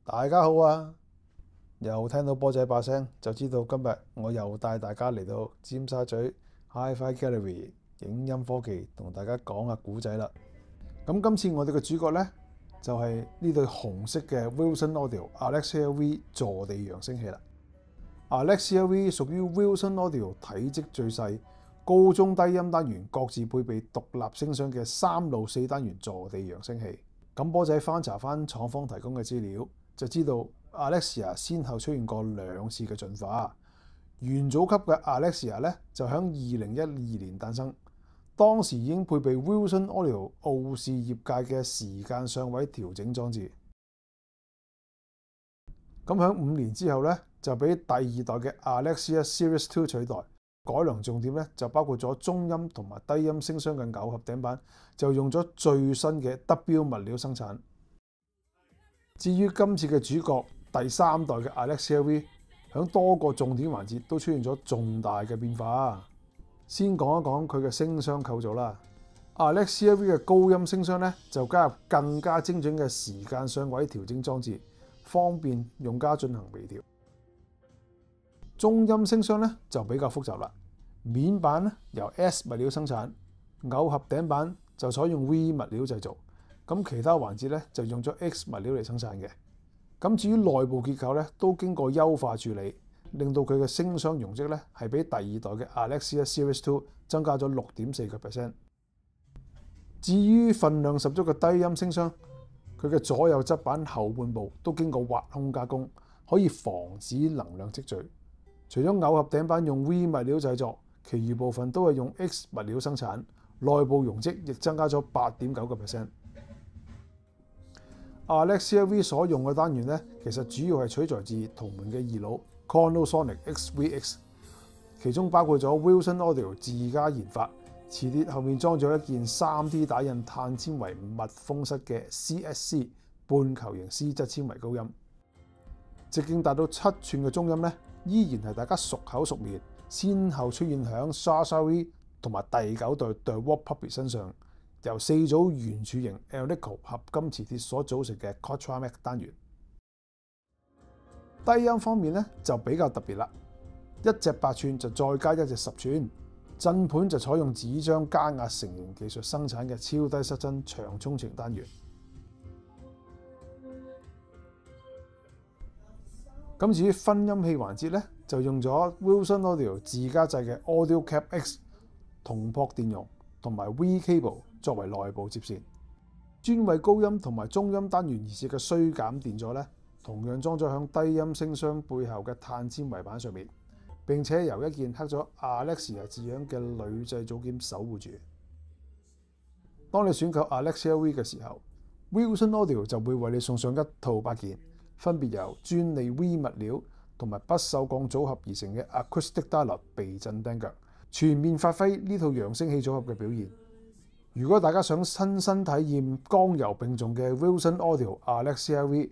大家好啊！又聽到波仔把聲，就知道今日我又帶大家嚟到尖沙咀 Hi-Fi Gallery 影音科技，同大家講下古仔啦。咁今次我哋嘅主角呢，就係呢對紅色嘅 Wilson Audio Alexia V 坐地揚聲器啦。Alexia V 屬於 Wilson Audio 體積最細、高中低音單元各自配備獨立聲箱嘅3路4單元坐地揚聲器。咁波仔翻查翻廠方提供嘅資料，就知道 Alexia 先後出現過2次嘅進化。元祖級嘅 Alexia 咧就喺2012年誕生，當時已經配備 Wilson Audio 傲視業界嘅時間相位調整裝置。咁喺5年之後咧，就俾第2代嘅 Alexia Series 2取代。改良重點咧就包括咗中音同埋低音聲箱嘅耦合頂板，就用咗最新嘅 W 物料生產。至於今次嘅主角第3代嘅 Alexia V， 喺多個重點環節都出現咗重大嘅變化。先講一講佢嘅聲箱構造啦。Alexia V 嘅高音聲箱咧就加入更加精準嘅時間相位調整裝置，方便用家進行微調。中音聲箱咧就比較複雜啦，面板咧由 S 物料生產，耦合頂板就採用 V 物料製造，咁其他環節咧就用咗 X 物料嚟生產嘅。咁至於內部結構咧都經過優化處理，令到佢嘅聲箱容積咧係比第2代嘅 Alexia Series 2增加咗 6.4%。至於份量十足嘅低音聲箱，佢嘅左右側板後半部都經過挖空加工，可以防止能量積聚。除咗耦合頂板用 V 物料製作，其餘部分都係用 X 物料生產，內部容積亦增加咗 8.9%。Alexia V 所用嘅單元咧，其實主要係取材自同門嘅二佬 Cornosonic XVX， 其中包括咗 Wilson Audio 自家研發，磁鐵後面裝咗一件 3D 打印碳纖維密封室嘅 CSC 半球形絲質纖維高音，直徑達到7寸嘅中音咧，依然係大家熟口熟面，先後出現響 Sasha V 同埋第9代 DeWalt Puppy 身上，由4組圓柱形 Alnico 合金磁鐵所組成嘅 Quatramac 單元。低音方面咧就比較特別啦，一隻8寸就再加一隻10寸，震盤就採用紙張加壓成型技術生產嘅超低失真長衝程單元。咁至於分音器環節咧，就用咗 Wilson Audio 自家製嘅 Audio Cap X 銅箔電容同埋 V Cable 作為內部接線，專為高音同埋中音單元而設嘅衰減電座咧，同樣裝咗響低音聲箱背後嘅碳纖維板上面，並且由一件刻咗 Alexia 字樣嘅鋁製組件守護住。當你選購 Alexia V 嘅時候， Wilson Audio 就會為你送上一套8件，分別由專利 V 物料同埋不鏽鋼組合而成嘅 Acoustic Dialogue 避震釘腳，全面發揮呢套揚聲器組合嘅表現。如果大家想親身體驗剛柔並重嘅 Wilson Audio Alexia V，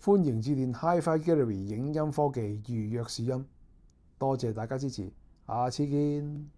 歡迎致電 Hi-Fi Gallery 影音科技預約試音。多謝大家支持，下次見。